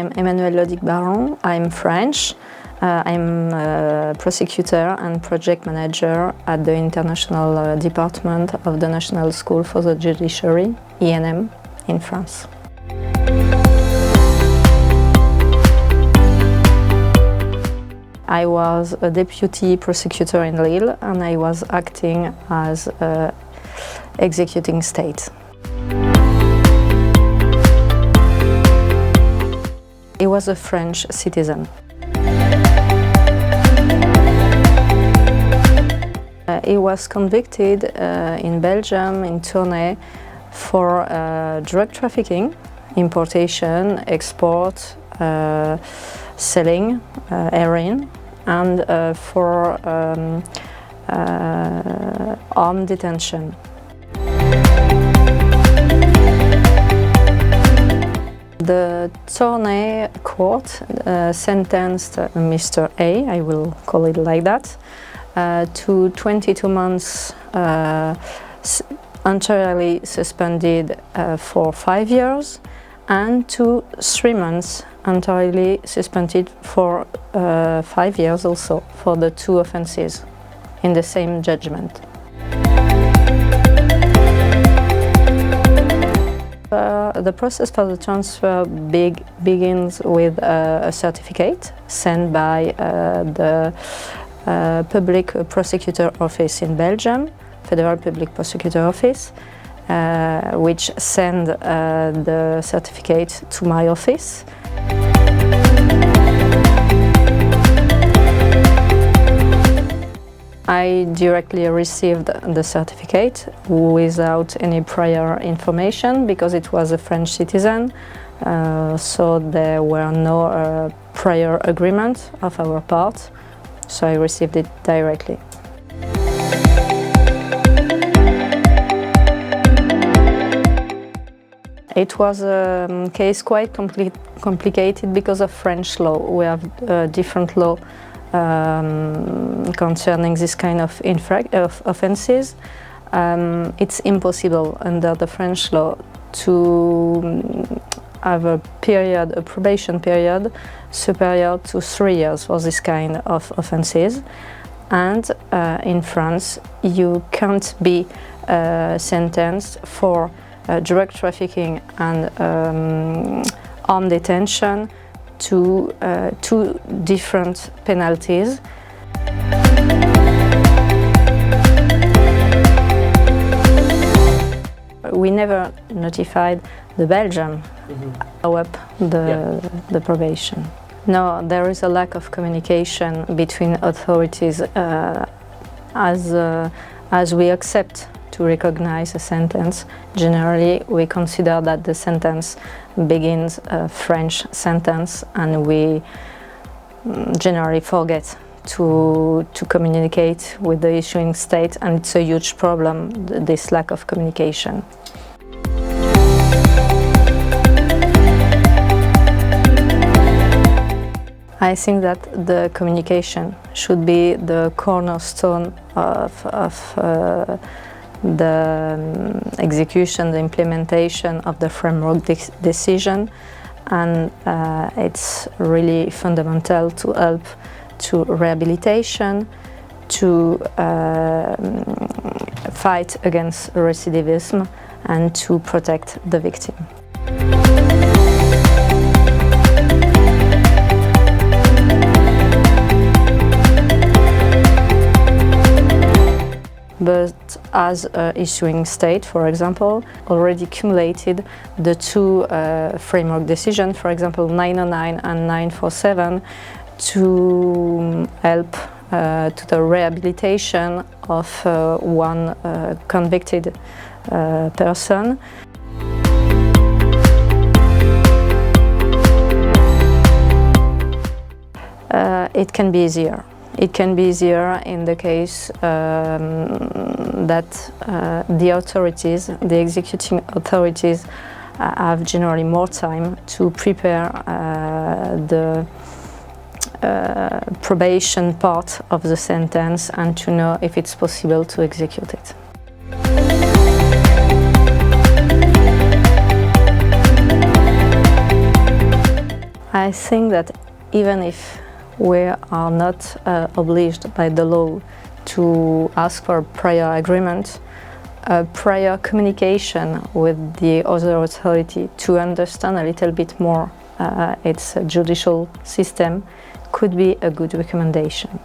I'm Emmanuelle Lodic-Baron. I'm French. I'm a prosecutor and project manager at the International Department of the National School for the Judiciary, INM, in France. I was a deputy prosecutor in Lille and I was acting as executing state. He was a French citizen. He was convicted in Belgium, in Tournai, for drug trafficking, importation, export, selling heroin, and for armed detention. The Tournai court sentenced Mr. A, I will call it like that, to 22 months entirely suspended for 5 years and to 3 months entirely suspended for 5 years also for the two offences in the same judgment. The process for the transfer begins with a certificate sent by the Public Prosecutor Office in Belgium, Federal Public Prosecutor Office, which send the certificate to my office. I directly received the certificate without any prior information because it was a French citizen, so there were no prior agreement of our part, so I received it directly. It was a case quite complicated because of French law. We have different law concerning this kind of offences. It's impossible under the French law to have a probation period superior to 3 years for this kind of offences. And in France, you can't be sentenced for drug trafficking and armed detention to two different penalties. We never notified the Belgium up the probation. No, there is a lack of communication between authorities as we accept to recognize a sentence. Generally, we consider that the sentence begins a French sentence, and we generally forget to communicate with the issuing state, and it's a huge problem, this lack of communication. I think that the communication should be the cornerstone of the execution, the implementation of the framework decision, and it's really fundamental to help to rehabilitation, to fight against recidivism, and to protect the victim. But as issuing state, for example, already accumulated the two framework decisions, for example 909 and 947, to help to the rehabilitation of one convicted person. It can be easier. It can be easier in the case that the authorities, the executing authorities, have generally more time to prepare the probation part of the sentence and to know if it's possible to execute it. I think that even if we are not obliged by the law to ask for a prior agreement, prior communication with the other authority to understand a little bit more its judicial system could be a good recommendation.